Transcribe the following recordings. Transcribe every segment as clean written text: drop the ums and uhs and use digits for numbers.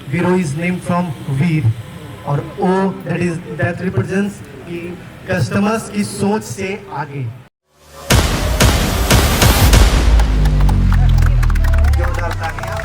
वीरो is name from वीर और ओ that represents कि कस्टमर्स की सोच से आगे। जोरदार तालियां।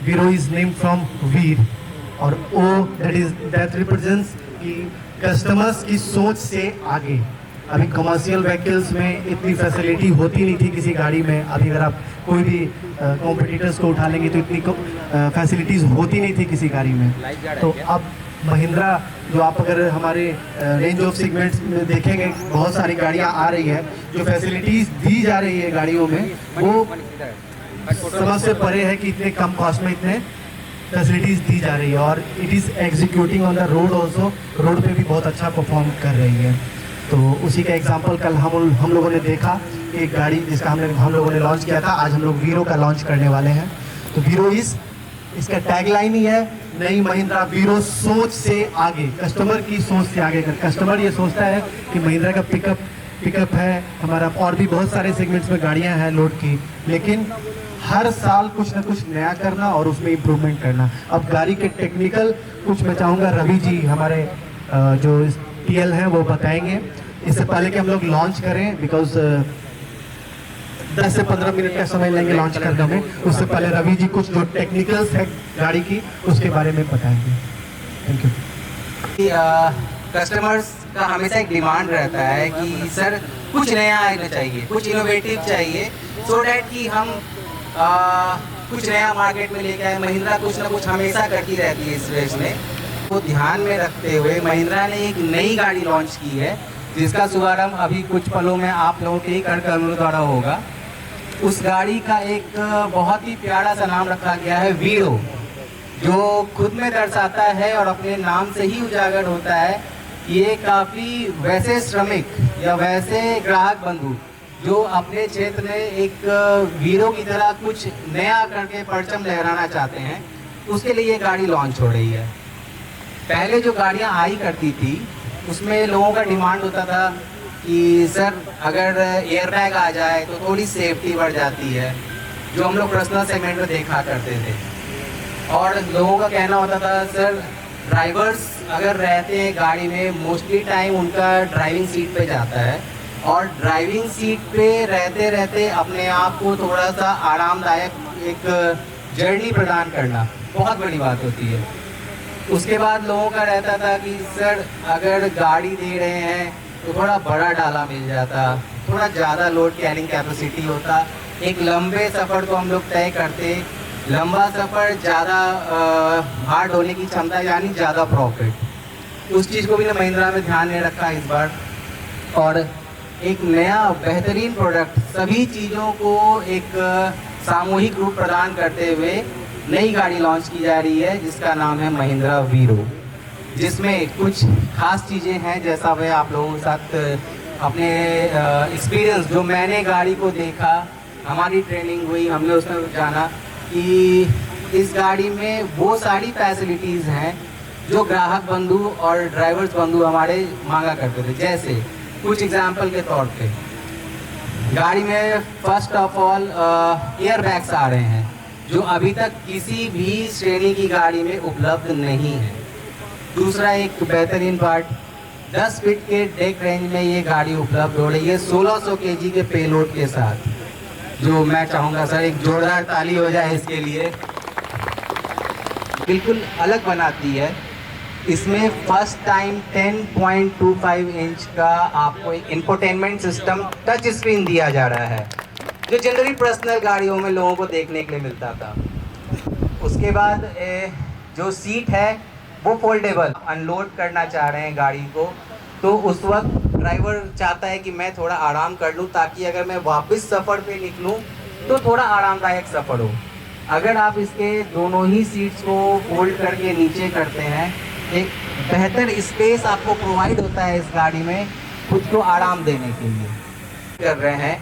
वीरो इज नेम फ्रॉम वीर और ओ दैट रिप्रेजेंट्स कि कस्टमर्स की सोच से आगे। अभी कमर्शियल व्हीकल्स में इतनी फैसिलिटी होती नहीं थी किसी गाड़ी में। अभी अगर आप कोई भी कॉम्पिटिटर्स को उठा लेंगे तो इतनी फैसिलिटीज़ होती नहीं थी किसी गाड़ी में। तो अब महिंद्रा जो आप अगर हमारे रेंज ऑफ सेगमेंट्स में देखेंगे, बहुत सारी गाड़ियाँ आ रही है, जो फैसिलिटीज़ दी जा रही है गाड़ियों में वो समझ से परे है कि इतने कम कॉस्ट में इतने फैसिलिटीज़ दी जा रही है और it is executing on the road also. Road पे भी बहुत अच्छा परफॉर्म कर रही है। तो उसी का एग्जांपल कल हम लोगों ने देखा, एक गाड़ी जिसका हम लोगों ने लॉन्च किया था, आज हम लोग वीरो का लॉन्च करने वाले हैं। तो वीरो इसका टैगलाइन ही है नई महिंद्रा वीरो सोच से आगे, कस्टमर की सोच से आगे। अगर कस्टमर ये सोचता है कि महिंद्रा का पिकअप है हमारा, और भी बहुत सारे सेगमेंट्स में गाड़ियां हैं लोड की, लेकिन हर साल कुछ ना कुछ नया करना और उसमें इम्प्रूवमेंट करना। अब गाड़ी के टेक्निकल कुछ मैं चाहूँगा रवि जी हमारे जो टीएल हैं वो बताएंगे। इससे पहले कि हम लोग लॉन्च करें, बिकॉज 10 से 15 मिनट का समय लेंगे लॉन्च करने में, उससे पहले रवि जी कुछ जो टेक्निकल्स है गाड़ी की उसके बारे में बताएंगे। Thank you. कस्टमर्स का हमेशा एक डिमांड रहता है कि सर कुछ नया आना चाहिए, कुछ इनोवेटिव चाहिए, सो डैट कि हम कुछ नया मार्केट में लेके आए। महिंद्रा कुछ ना कुछ हमेशा करती रहती है इस रेस में। वो ध्यान में रखते हुए महिंद्रा ने एक नई गाड़ी लॉन्च की है जिसका शुभारंभ अभी कुछ पलों में आप लोगों के ही करकर्मों द्वारा होगा। उस गाड़ी का एक बहुत ही प्यारा सा नाम रखा गया है वीरो, जो खुद में दर्शाता है और अपने नाम से ही उजागर होता है। ये काफ़ी वैसे श्रमिक या वैसे ग्राहक बंधु जो अपने क्षेत्र में एक वीरो की तरह कुछ नया करके परचम लहराना चाहते हैं, उसके लिए ये गाड़ी लॉन्च हो रही है। पहले जो गाड़ियां आई करती थी उसमें लोगों का डिमांड होता था कि सर अगर एयरबैग आ जाए तो थोड़ी सेफ्टी बढ़ जाती है, जो हम लोग पर्सनल सेगमेंट में देखा करते थे। और लोगों का कहना होता था सर ड्राइवर्स अगर रहते हैं गाड़ी में मोस्टली टाइम उनका ड्राइविंग सीट पे जाता है, और ड्राइविंग सीट पे रहते रहते अपने आप को थोड़ा सा आरामदायक एक जर्नी प्रदान करना बहुत बड़ी बात होती है। उसके बाद लोगों का रहता था कि सर अगर गाड़ी दे रहे हैं तो थोड़ा बड़ा डाला मिल जाता, थोड़ा ज़्यादा लोड कैरिंग कैपेसिटी होता, एक लंबे सफ़र को हम लोग तय करते, लंबा सफ़र ज़्यादा भार ढोने की क्षमता यानी ज़्यादा प्रॉफिट। उस चीज़ को भी ना महिंद्रा में ध्यान में रखा इस बार, और एक नया बेहतरीन प्रोडक्ट सभी चीज़ों को एक सामूहिक रूप प्रदान करते हुए नई गाड़ी लॉन्च की जा रही है जिसका नाम है महिंद्रा वीरो, जिसमें कुछ खास चीज़ें हैं। जैसा मैं आप लोगों के साथ अपने एक्सपीरियंस जो मैंने गाड़ी को देखा, हमारी ट्रेनिंग हुई, हमने उसमें जाना कि इस गाड़ी में वो सारी फैसिलिटीज़ हैं जो ग्राहक बंधु और ड्राइवर्स बंधु हमारे मांगा करते थे। जैसे कुछ एग्जाम्पल के तौर पे गाड़ी में first of all airbags आ रहे हैं जो अभी तक किसी भी श्रेणी की गाड़ी में उपलब्ध नहीं है। दूसरा एक बेहतरीन पार्ट 10 फीट के डेक रेंज में ये गाड़ी उपलब्ध हो रही है 1600 केजी के पेलोड के साथ, जो मैं चाहूँगा सर एक जोरदार ताली हो जाए इसके लिए। बिल्कुल अलग बनाती है। इसमें फर्स्ट टाइम 10.25 इंच का आपको एक इंफोटेनमेंट सिस्टम टच स्क्रीन दिया जा रहा है, जो जनरली पर्सनल गाड़ियों में लोगों को देखने के लिए मिलता था। उसके बाद जो सीट है वो फोल्डेबल, अनलोड करना चाह रहे हैं गाड़ी को तो उस वक्त ड्राइवर चाहता है कि मैं थोड़ा आराम कर लूं ताकि अगर मैं वापस सफ़र पे निकलूं तो थोड़ा आरामदायक सफ़र हो। अगर आप इसके दोनों ही सीट्स को फोल्ड करके नीचे करते हैं, एक बेहतर स्पेस आपको प्रोवाइड होता है इस गाड़ी में खुद को आराम देने के लिए। कर रहे हैं,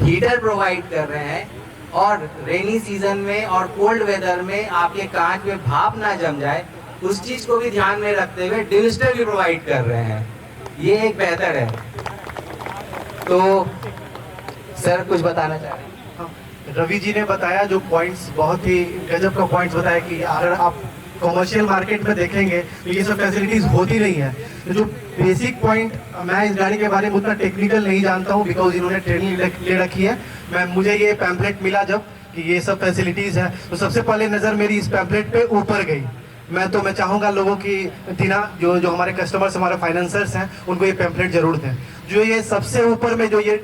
हीटर प्रोवाइड कर रहे हैं और रेनी सीजन में और कोल्ड वेदर में आपके कांच में भाप ना जम जाए उस चीज को भी ध्यान में रखते हुए डिमिस्टर भी प्रोवाइड कर रहे हैं। ये एक बेहतर है। तो सर कुछ बताना चाह रहे हैं? रवि जी ने बताया जो पॉइंट्स, बहुत ही गजब का पॉइंट्स बताया कि अगर आप कमर्शियल मार्केट में देखेंगे तो ये सब फैसिलिटीज होती नहीं है। तो जो बेसिक पॉइंट, मैं इस गाड़ी के बारे में उतना टेक्निकल नहीं जानता हूँ बिकॉज इन्होंने ट्रेनिंग ले रखी है। मुझे ये पैम्पलेट मिला जब कि ये सब फैसिलिटीज है तो सबसे पहले नज़र मेरी इस पैम्पलेट पे ऊपर गई। मैं चाहूँगा लोगों की टीना जो हमारे कस्टमर्स, हमारे फाइनेंसर्स हैं, उनको ये पैम्पलेट जरूर दें। जो ये सबसे ऊपर में जो ये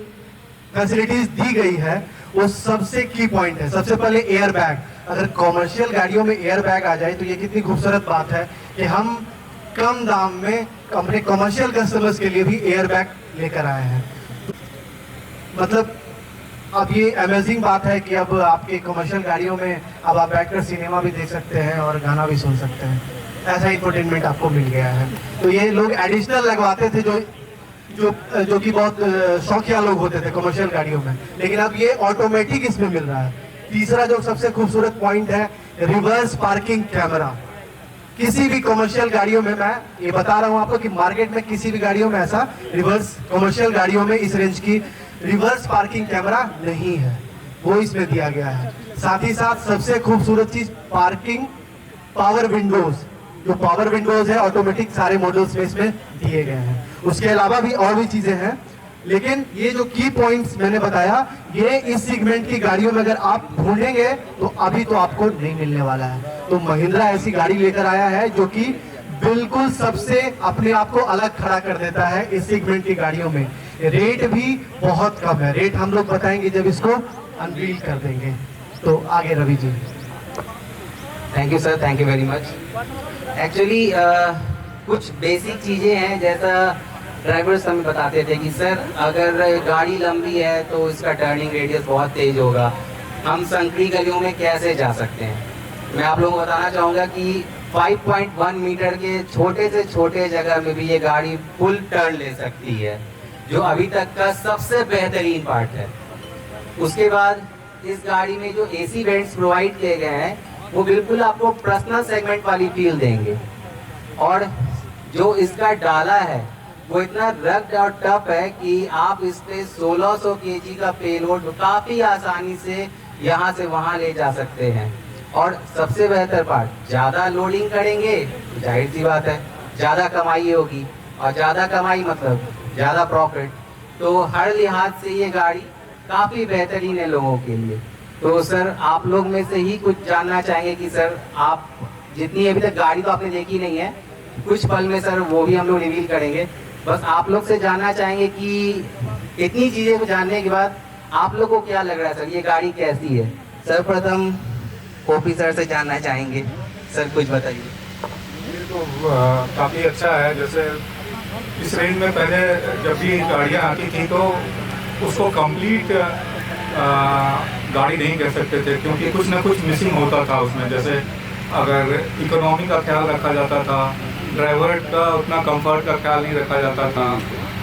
फैसिलिटीज दी गई है वो सबसे की पॉइंट है। सबसे पहले एयर बैग, अगर कॉमर्शियल गाड़ियों में एयर बैग आ जाए तो ये कितनी खूबसूरत बात है कि हम कम दाम में अपने कॉमर्शियल कस्टमर्स के लिए भी एयर बैग लेकर आए हैं। मतलब अब ये अमेजिंग बात है कि अब आपके कमर्शियल गाड़ियों में अब आप बैठकर सिनेमा भी देख सकते हैं और गाना भी सुन सकते हैं। ऐसा इंफोटेनमेंट आपको मिल गया है। तो ये लोग एडिशनल लगवाते थे जो कि बहुत शौकिया लोग होते थे कमर्शियल गाड़ियों में, लेकिन अब ये ऑटोमेटिक इसमें मिल रहा है। तीसरा जो सबसे खूबसूरत पॉइंट है, रिवर्स पार्किंग कैमरा। किसी भी कमर्शियल गाड़ियों में, मैं ये बता रहा हूँ आपको कि मार्केट में किसी भी गाड़ियों में ऐसा रिवर्स, कमर्शियल गाड़ियों में इस रेंज की रिवर्स पार्किंग कैमरा नहीं है, वो इसमें दिया गया है। साथ ही साथ सबसे खूबसूरत चीज पार्किंग पावर विंडोज, जो पावर विंडोज है ऑटोमेटिक सारे मॉडल्स में इसमें दिए गए हैं। उसके अलावा भी और भी चीजें हैं, लेकिन ये जो की पॉइंट्स मैंने बताया ये इस सेगमेंट की गाड़ियों में अगर आप ढूंढेंगे तो अभी तो आपको नहीं मिलने वाला है। तो महिंद्रा ऐसी गाड़ी लेकर आया है जो कि बिल्कुल सबसे अपने आप को अलग खड़ा कर देता है इस सेगमेंट की गाड़ियों में। रेट भी बहुत कम है, रेट हम लोग बताएंगे जब इसको अनवील कर देंगे। तो आगे Ravi ji. Thank you sir, thank you very much. Actually कुछ बेसिक चीज़ें हैं, जैसा ड्राइवर्स हमें बताते थे कि सर अगर गाड़ी लंबी है तो इसका टर्निंग रेडियस बहुत तेज होगा, हम संकरी गलियों में कैसे जा सकते हैं। मैं आप लोगों को बताना चाहूँगा कि 5.1 मीटर के छोटे से छोटे जगह में भी ये गाड़ी फुल टर्न ले सकती है, जो अभी तक का सबसे बेहतरीन पार्ट है। उसके बाद इस गाड़ी में जो AC वेंट्स प्रोवाइड किए गए हैं वो बिल्कुल आपको पर्सनल सेगमेंट वाली फील देंगे, और जो इसका डाला है वो इतना रग्ड और टफ है कि आप इस पे 1600 केजी का पेलोड काफ़ी आसानी से यहाँ से वहाँ ले जा सकते हैं। और सबसे बेहतर पार्ट, ज़्यादा लोडिंग करेंगे तो जाहिर सी बात है ज़्यादा कमाई होगी, और ज़्यादा कमाई मतलब ज़्यादा प्रॉफिट। तो हर लिहाज से ये गाड़ी काफ़ी बेहतरीन है लोगों के लिए। तो सर आप लोग में से ही कुछ जानना चाहेंगे कि सर आप जितनी अभी तक गाड़ी तो आपने देखी नहीं है, कुछ पल में सर वो भी हम लोग रिवील करेंगे। बस आप लोग से जानना चाहेंगे कि इतनी चीज़ें को जानने के बाद आप लोग को क्या लग रहा है सर, ये गाड़ी कैसी है। सर्वप्रथम ओपी सर से जानना चाहेंगे, सर कुछ बताइए। ये तो काफ़ी अच्छा है। जैसे इस रेंज में पहले जब भी गाड़ियाँ आती थी तो उसको कंप्लीट गाड़ी नहीं कह सकते थे, क्योंकि कुछ ना कुछ मिसिंग होता था उसमें। जैसे अगर इकोनॉमी का ख्याल रखा जाता था, ड्राइवर का उतना कंफर्ट का ख्याल नहीं रखा जाता था।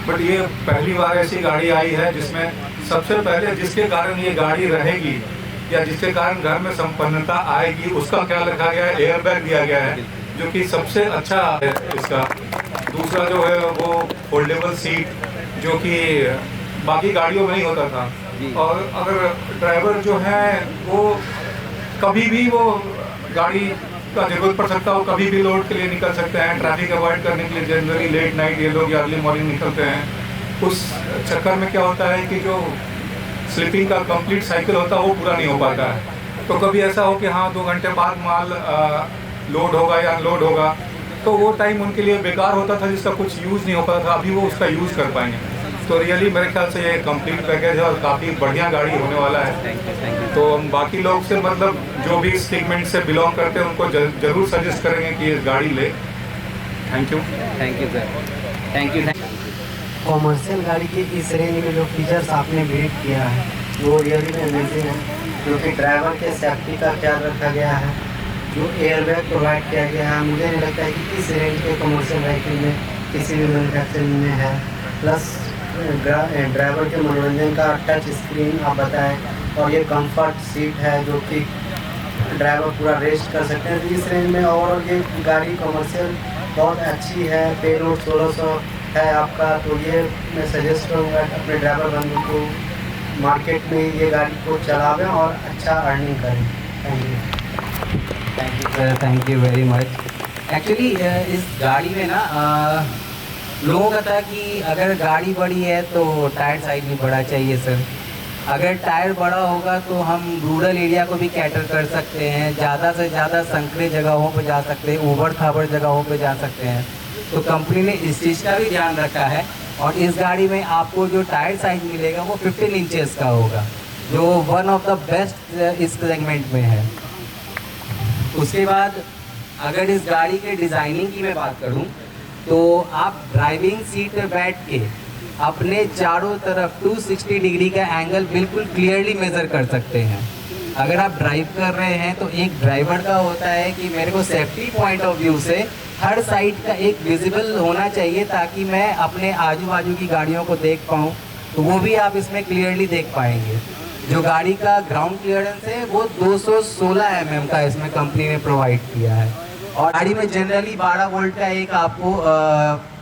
बट ये पहली बार ऐसी गाड़ी आई है जिसमें सबसे पहले जिसके कारण ये गाड़ी रहेगी या जिसके कारण घर में संपन्नता आएगी उसका ख्याल रखा गया है। एयर बैग दिया गया है जो कि सबसे अच्छा है इसका। दूसरा जो है वो फोल्डेबल सीट, जो कि बाकी गाड़ियों में नहीं होता था। और अगर ड्राइवर जो है वो कभी भी वो गाड़ी का जरूरत पड़ सकता है वो कभी भी लोड के लिए निकल सकते हैं। ट्रैफिक अवॉइड करने के लिए जनरली लेट नाइट ये लोग या अर्ली मॉर्निंग निकलते हैं। उस चक्कर में क्या होता है कि जो स्लीपिंग का कंप्लीट साइकिल होता है वो पूरा नहीं हो पाता है। तो कभी ऐसा हो कि हाँ 2 घंटे बाद माल लोड होगा या अनलोड होगा, तो वो टाइम उनके लिए बेकार होता था जिसका कुछ यूज़ नहीं हो पाता था। अभी वो उसका यूज़ कर पाएंगे। तो रियली मेरे ख्याल से ये कंप्लीट पैकेज है और काफ़ी बढ़िया गाड़ी होने वाला है। तो हम बाकी लोग से मतलब जो भी सेगमेंट से बिलोंग करते हैं उनको जरूर सजेस्ट करेंगे कि ये गाड़ी ले। Thank you sir, thank you. Commercial गाड़ी के इस रेंज में जो फीचर्स आपने बिल्ड किया है वो रियली में अमेजिंग है, क्योंकि ड्राइवर के सेफ्टी का ख्याल रखा गया है, जो एयरबैग प्रोवाइड किया गया है। मुझे नहीं लगता है कि इस रेंज के कमर्शियल व्हीकल में किसी भी मैन्युफैक्चरिंग में है। प्लस ड्राइवर के मनोरंजन का टच स्क्रीन आप बताएं, और ये कंफर्ट सीट है जो कि ड्राइवर पूरा रेस्ट कर सकते हैं इस रेंज में। और ये गाड़ी कमर्शियल बहुत अच्छी है। पेलोड 1600 है आपका, तो ये मैं सजेस्ट करूँगा अपने ड्राइवर बंधु को मार्केट में ये गाड़ी को चलावें और अच्छा अर्निंग करें। Thank you sir, thank you very much. Actually इस गाड़ी में ना लोगों का था कि अगर गाड़ी बड़ी है तो टायर साइज भी बड़ा चाहिए सर। अगर टायर बड़ा होगा तो हम रूरल एरिया को भी कैटर कर सकते हैं, ज़्यादा से ज़्यादा संकरे जगहों पर जा सकते हैं, ऊबड़ खाबड़ जगहों पर जा सकते हैं। तो कंपनी ने इस चीज़ का भी ध्यान रखा है। और इस गाड़ी में आपको जो टायर साइज मिलेगा वो 15 इंचेस का होगा, जो वन ऑफ द बेस्ट इस सेगमेंट में है। उसके बाद अगर इस गाड़ी के डिज़ाइनिंग की मैं बात करूं तो आप ड्राइविंग सीट पर बैठ के अपने चारों तरफ 260 डिग्री का एंगल बिल्कुल क्लियरली मेज़र कर सकते हैं। अगर आप ड्राइव कर रहे हैं तो एक ड्राइवर का होता है कि मेरे को सेफ्टी पॉइंट ऑफ व्यू से हर साइड का एक विजिबल होना चाहिए ताकि मैं अपने आजू बाजू की गाड़ियों को देख पाऊँ, तो वो भी आप इसमें क्लियरली देख पाएंगे। जो गाड़ी का ग्राउंड क्लियरेंस है वो 216 mm का इसमें कंपनी ने प्रोवाइड किया है। और गाड़ी में जनरली 12 वोल्ट का एक आपको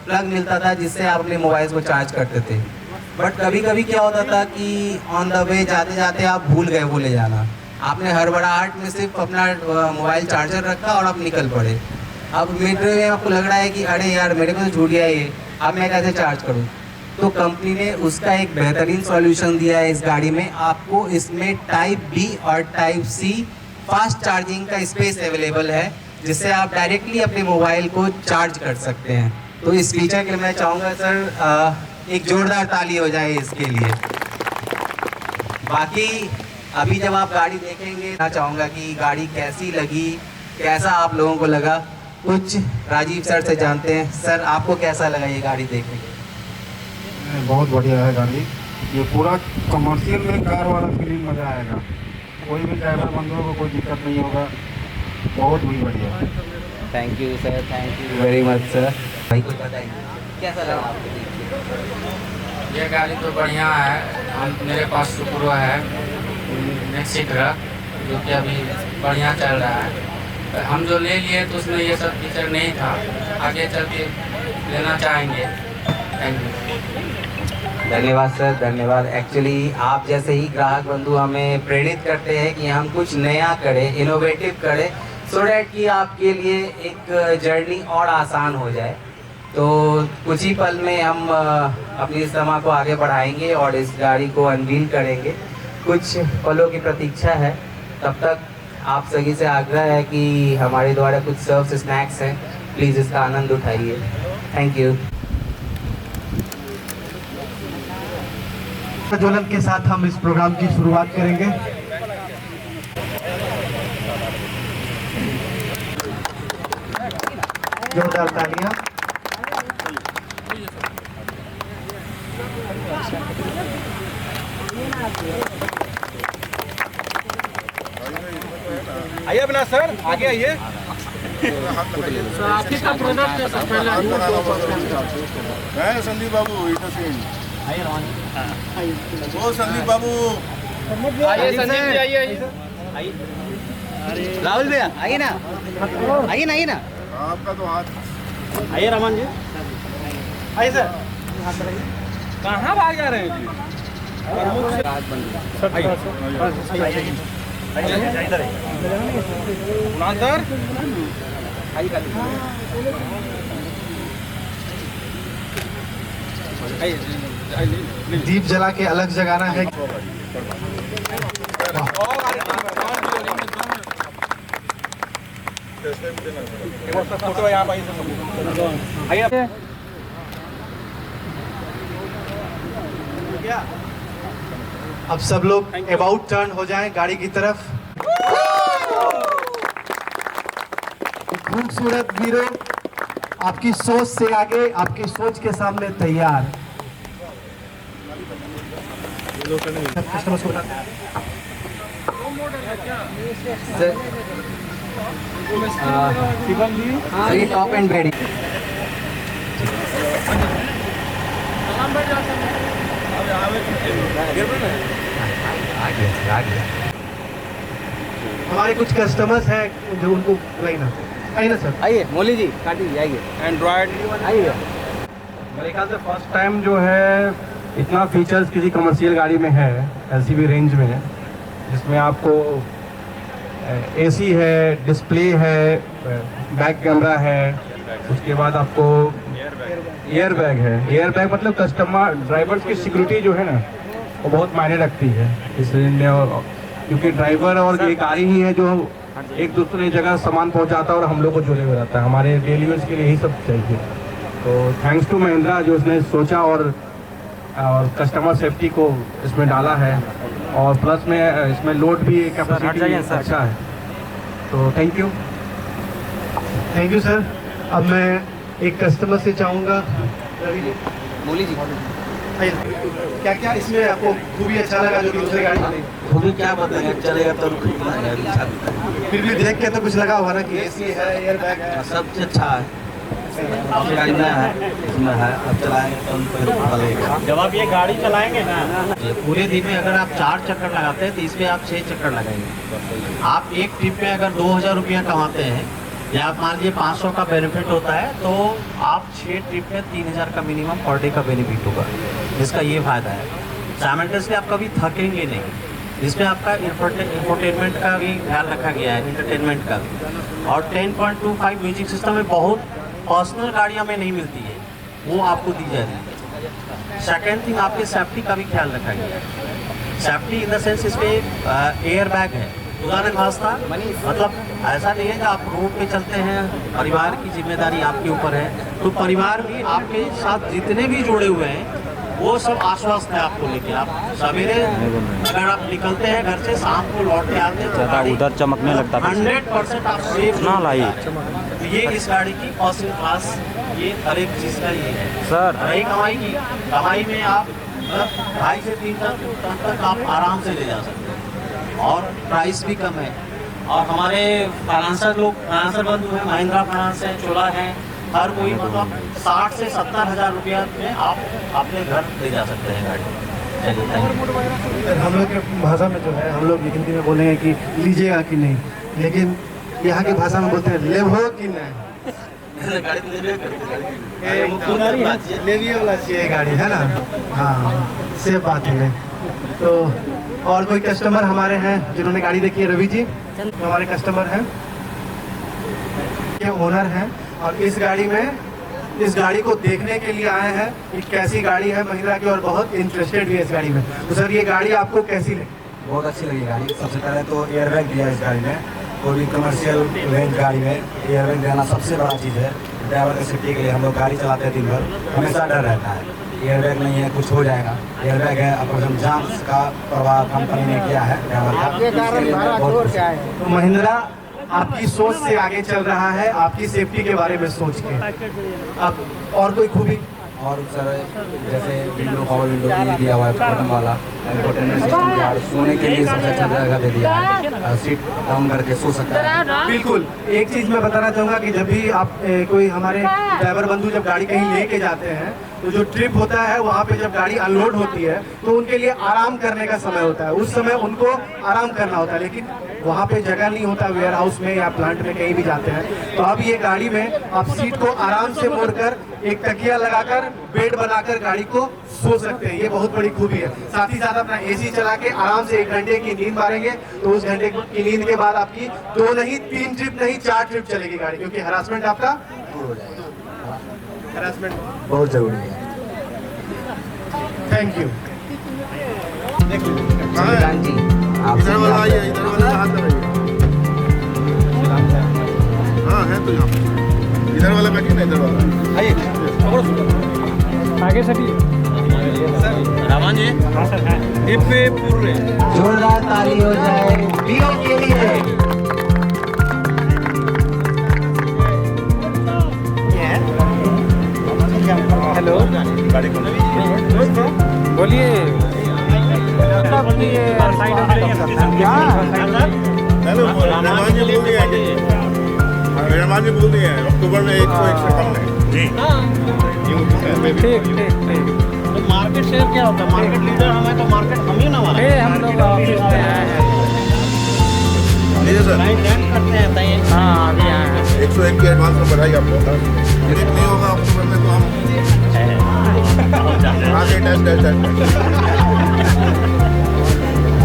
प्लग मिलता था जिससे आप अपने मोबाइल को चार्ज करते थे। बट कभी कभी क्या होता था कि ऑन द वे जाते जाते आप भूल गए वो ले जाना, आपने हड़बड़ाहट में सिर्फ अपना मोबाइल चार्जर रखा और आप निकल पड़े। अब मिड में आपको लग रहा है कि अरे यार मेरे को तो छूट गया ये, अब मैं कैसे चार्ज करूँ। तो कंपनी ने उसका एक बेहतरीन सॉल्यूशन दिया है इस गाड़ी में। आपको इसमें टाइप बी और टाइप सी फास्ट चार्जिंग का स्पेस अवेलेबल है, जिससे आप डायरेक्टली अपने मोबाइल को चार्ज कर सकते हैं। तो इस फीचर के लिए मैं चाहूँगा सर एक जोरदार ताली हो जाए इसके लिए। बाकी अभी जब आप गाड़ी देखेंगे मैं चाहूँगा कि गाड़ी कैसी लगी, कैसा आप लोगों को लगा, कुछ राजीव सर से जानते हैं। सर आपको कैसा लगा ये गाड़ी देखने के? बहुत बढ़िया है गाड़ी। ये पूरा कमर्शियल में कार वाला फीलिंग मज़ा आएगा। कोई भी ड्राइवर बंदों को कोई दिक्कत नहीं होगा। बहुत ही बढ़िया। Thank you sir, thank you very much sir. भाई कुछ बताइए कैसा लगा आपको? ये गाड़ी तो बढ़िया है। मेरे पास सुप्रो है नेक्सिट्रा, जो कि अभी बढ़िया चल रहा है। हम जो ले लिए तो उसमें ये सब फीचर नहीं था, आगे चल के लेना चाहेंगे। Thank you. धन्यवाद सर, धन्यवाद। एक्चुअली आप जैसे ही ग्राहक बंधु हमें प्रेरित करते हैं कि हम कुछ नया करें, इनोवेटिव करें, सो डैट कि आपके लिए एक जर्नी और आसान हो जाए। तो कुछ ही पल में हम अपनी समा को आगे बढ़ाएंगे और इस गाड़ी को अनवील करेंगे। कुछ पलों की प्रतीक्षा है, तब तक आप सभी से आग्रह है कि हमारे द्वारा कुछ सर्व्स स्नैक्स हैं, प्लीज़ इसका आनंद उठाइए। Thank you. प्रज्वलन के साथ हम इस प्रोग्राम की शुरुआत करेंगे। जोरदार तालियां। आइए अपना सर, आगे आइए। मैं संदीप बाबू इधर से। वो संदीप बाबू आइए संदीप जी, आइए आइए। राहुल भैया आइए ना, आइए ना, आइए ना। आपका तो हाथ। आइए रमन जी, आइए सर। कहाँ भाग जा रहे हैं जी? दीप जला के अलग जगाना है। अब सब लोग अबाउट टर्न हो जाएं गाड़ी की तरफ। खूबसूरत वीरों, आपकी सोच से आगे, आपकी सोच के सामने तैयार। कस्टमर्स को टॉप एंड रेडी। हमारे कुछ कस्टमर्स हैं जो उनको बुलाइए आइए ना सर। आइए मौली जी, काटिए आइए। एंड्रॉयड आइए। मेरे ख्याल से फर्स्ट टाइम जो है इतना फीचर्स किसी कमर्शियल गाड़ी में है, एलसीवी रेंज में, जिसमें आपको एसी है, डिस्प्ले है, बैक कैमरा है, उसके बाद आपको एयर बैग है। एयर बैग मतलब कस्टमर ड्राइवर्स की सिक्योरिटी जो है ना वो बहुत मायने रखती है इस रेंज में, और क्योंकि ड्राइवर और ये गाड़ी ही है जो एक दूसरे जगह सामान पहुंचाता है और हम लोग को जुड़े हुए रहता है। हमारे डेली यूज के लिए यही सब चाहिए। तो थैंक्स टू महिंद्रा जो इसने सोचा और कस्टमर सेफ्टी को इसमें डाला है, और प्लस में इसमें लोड भी कैपेसिटी अच्छा है। तो थैंक यू सर। अब मैं एक कस्टमर से चाहूँगा, रवि जी, मौली जी, क्या क्या इसमें आपको खूबी अच्छा लगा जो कि दूसरी गाड़ी में? खूबी क्या बताएंगे, चलेगा तो फिर भी देख के तो कुछ लगा होगा ना कि एसी है, एयर बैग है। सबसे अच्छा है। गाड़ी नया है, इसमें है, अब चलाएंगे तो चलेगा। जब आप ये गाड़ी चलाएंगे ना, पूरे दिन में अगर आप 4 चक्कर लगाते हैं तो इसमें आप 6 चक्कर लगाएंगे। आप एक ट्रिप में अगर 2000 रुपया कमाते हैं या आप मान लीजिए 500 का बेनिफिट होता है, तो आप 6 ट्रिप में 3000 का मिनिमम पर डे का बेनिफिट होगा। इसका ये फ़ायदा है। साइमल्टेनियसली आप कभी थकेंगे नहीं। इसमें आपका इंफोटेनमेंट का भी ख्याल रखा गया है, इंटरटेनमेंट का भी। और 10.25 म्यूजिक सिस्टम में बहुत पर्सनल गाड़ियों में नहीं मिलती है, वो आपको दी जा रही है। सेकेंड थिंग, आपके सेफ्टी का भी ख्याल रखा गया है। सेफ्टी इन द सेंस इसमें एयर बैग है, खुदा न खास्ता, मतलब ऐसा नहीं है कि आप रोड पे चलते हैं, परिवार की जिम्मेदारी आपके ऊपर है, तो परिवार भी आपके साथ जितने भी जुड़े हुए हैं वो सब आश्वस्त है आपको लेके। आप सवेरे अगर आप निकलते हैं घर से, शाम को लौट के आते हैं तो उधर चमकने लगता है। 100% आप सेफ ना लाइए। तो ये इस गाड़ी की फर्स्ट क्लास, ये हर एक चीज़ का ये है सर। रही कमाई की, कमाई में आप 2.5 से 3 टन तक आप आराम से ले जा सकते हैं, और प्राइस भी कम है। और हमारे फाइनेंसर बंधु हैं, महिंद्रा फाइनेंस है, चोला है, हर कोई मतलब 60 से 70 हज़ार रुपया में आप अपने घर ले जा सकते हैं गाड़ी। चलिए, थैंक यू। हम लोग के भाषा में जो है, हम लोग हिंदी में बोलेंगे कि लीजिएगा कि नहीं, लेकिन यहाँ की भाषा में बोलते हैं लेबो कि नहीं। लेविए वाला चाहिए गाड़ी, है ना? हाँ, सेफ बात है। तो और कोई कस्टमर हमारे हैं जिन्होंने गाड़ी देखी है? रवि जी हमारे कस्टमर हैं, ये ओनर हैं, और इस गाड़ी को देखने के लिए आए हैं कि कैसी गाड़ी है महिंद्रा की, और बहुत इंटरेस्टेड भी है इस गाड़ी में। तो सर, ये गाड़ी आपको कैसी लगी? बहुत अच्छी लगी गाड़ी। सबसे पहले तो एयर बैग दिया इस गाड़ी में, कोई भी कमर्शियल रेंज गाड़ी में एयर बैग देना सबसे बड़ा चीज़ है। ड्राइवर की सेफ्टी के लिए हम लोग गाड़ी चलाते हैं दिन भर, हमेशा डर रहता है एयर बैग नहीं है कुछ हो जाएगा। एयर बैग है, अपने जांच का प्रभाव कंपनी ने किया है ड्राइवर का। तो महिंद्रा आपकी सोच से आगे चल रहा है, आपकी सेफ्टी के बारे में सोच के। अब और कोई खूबी? और सर जैसे विंडो पावर विंडो भी दिया हुआ है, बटन वाला इंफोटेनमेंट सिस्टम दिया है, सोने के लिए सबसे अच्छा जगह दे दिया है, सीट डाउन करके सो सकता है। बिल्कुल। एक चीज़ मैं बताना चाहूँगा कि जब भी आप कोई हमारे ड्राइवर बंधु जब गाड़ी कहीं लेके जाते हैं, तो जो ट्रिप होता है वहाँ पे जब गाड़ी अनलोड होती है तो उनके लिए आराम करने का समय होता है, उस समय उनको आराम करना होता है, लेकिन वहाँ पे जगह नहीं होता वेयर हाउस में या प्लांट में कहीं भी जाते हैं। तो अब ये गाड़ी में आप सीट को आराम से मोड़कर एक तकिया लगाकर बेड बनाकर गाड़ी को सो सकते हैं, ये बहुत बड़ी खूबी है। साथ ही साथ अपना एसी चला के आराम से 1 घंटे की नींद मारेंगे तो उस घंटे की नींद के बाद आपकी 2 नहीं 3 ट्रिप नहीं 4 ट्रिप चलेगी गाड़ी, क्योंकि हरासमेंट आपका दूर हो जाएगा। हरासमेंट बहुत जरूरी है। Thank you. चंद्रकांत जी आप इधर वाला आइए, इधर वाला हाथ लगाइए। हाँ है तो यहाँ पे। इधर वाला बैठिए ना, इधर वाला आइए। आगे सभी रामान जी जोरदार ताली हो जाए बीओ के लिए। हेलो गाड़ी कौन बोलिए हेलो रहमान जी बोल दिए हैं। रहमान जी बोल दिए हैं अक्टूबर में 101 से कम नहीं जी। ठीक ठीक ठीक। तो मार्केट शेयर क्या होता है? मार्केट लीडर हमें तो मार्केट हम ही ना माना। हम लोग ऑफिस में आए हैं। लीजिए सर, लैंड करते हैं बताइए। हाँ अभी आए हैं। 101 की एडवांस में बढ़ाई आपको। यदि नहीं होगा अक्टूबर में तो हम आगे टेस्ट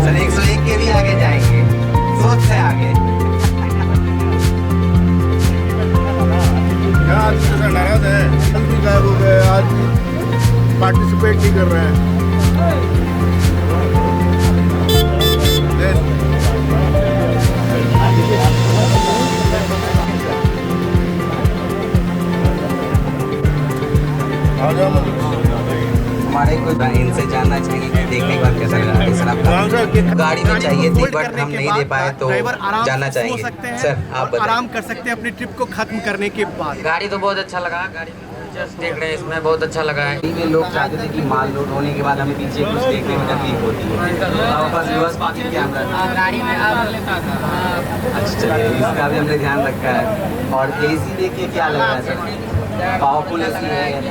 सर 101 के भी आगे जाएंगे, सोच से आगे। क्या आज सर नाराज है? जल्दी गायब हो गए, आज पार्टिसिपेट नहीं कर रहे हैं। हमारे कुछ इनसे जानना चाहिए कि देखने के बाद कैसा लगा सर आपका? गाड़ी में चाहिए थी बट हम नहीं दे पाए तो जानना चाहिए। सर आप बताइए। आराम कर सकते हैं अपनी ट्रिप को खत्म करने के बाद। गाड़ी तो बहुत अच्छा लगा, गाड़ी में फीचर्स देख रहे हैं इसमें बहुत अच्छा लगा है। में लोग चाहते थे कि माल लोड होने के बाद हमें पीछे कुछ देखने में तकलीफ होती है। हमारे पास रिवर्स पार्किंग कैमरा था, गाड़ी में आप लेता था। अच्छा चलिए इसका भी हमने ध्यान रखा है। और एसी देखिए क्या लग रहा है सर, पावरफुल एसी है।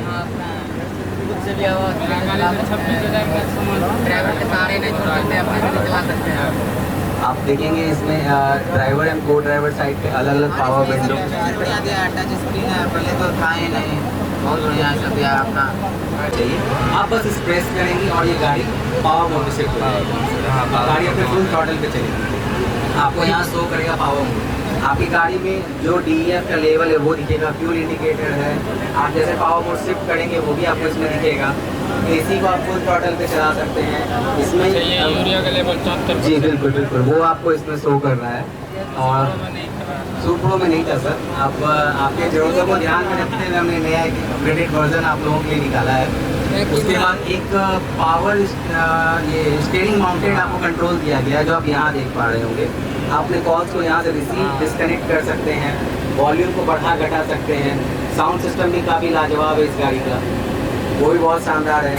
से भी आवाज ड्राइवर के सहारे नहीं छोड़ सकते, अपने से चला सकते हैं। आप देखेंगे इसमें ड्राइवर एंड को ड्राइवर साइड पे अलग अलग पावर विंडो। टच स्क्रीन है, पहले तो था ही नहीं, बहुत बढ़िया सब दिया अपना। चाहिए आप बस इस प्रेस करेंगे और ये गाड़ी पावर मोड में शिफ्ट हो जाएगी। गाड़ी अपने फुल थ्रॉटल पे चलेगी, आपको यहाँ शो करेगा पावर मोड। आपकी गाड़ी में जो DEF का लेवल है वो दिखेगा, फ्यूल इंडिकेटर है। आप जैसे पावर मोड शिफ्ट करेंगे वो भी आपको इसमें दिखेगा। AC को आप फुल थ्रॉटल पे चला सकते हैं इसमें। यूरिया का लेवल 74 जी बिल्कुल बिल्कुल, वो आपको इसमें शो कर रहा है। और सुप्रो में नहीं था सर, आप आपके ज़रूरतों को ध्यान में रखते हुए हमने नया एक अपग्रेडेड वर्जन आप लोगों के लिए निकाला है। उसके बाद एक पावर ये स्टीयरिंग माउंटेड आपको कंट्रोल दिया गया है, जो आप यहाँ देख पा रहे होंगे। अपने कॉल्स को यहाँ से रिसीव डिस्कनेक्ट कर सकते हैं, वॉल्यूम को बढ़ा घटा सकते हैं। साउंड सिस्टम भी काफ़ी लाजवाब है इस गाड़ी का, वो भी बहुत शानदार है।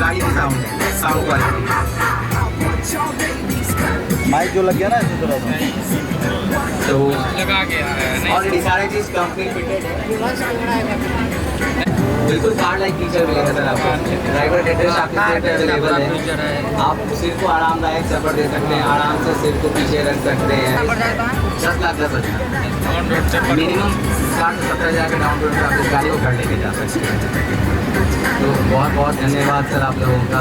गाड़ी का साउंड है, साउंड क्वालिटी माइक जो लग गया ना इसमें थोड़ा सा तो लगा के ऑलरेडी सारे चीज़ कंपनी फिटेड है। बिल्कुल कार लाइक फीचर मिलेगा सर आपको। ड्राइवर अटेंडेंस आपके सीट पे अवेलेबल है। आप सिर को आरामदायक सफर दे सकते हैं, आराम से सिर को पीछे रख सकते हैं। 10 लाख 10 हज़ार मिनिमम 60 से 70 हज़ार के डाउन पेमेंट आप इस गाड़ी को घर लेके जा सकते हैं। तो बहुत बहुत धन्यवाद सर आप लोगों का।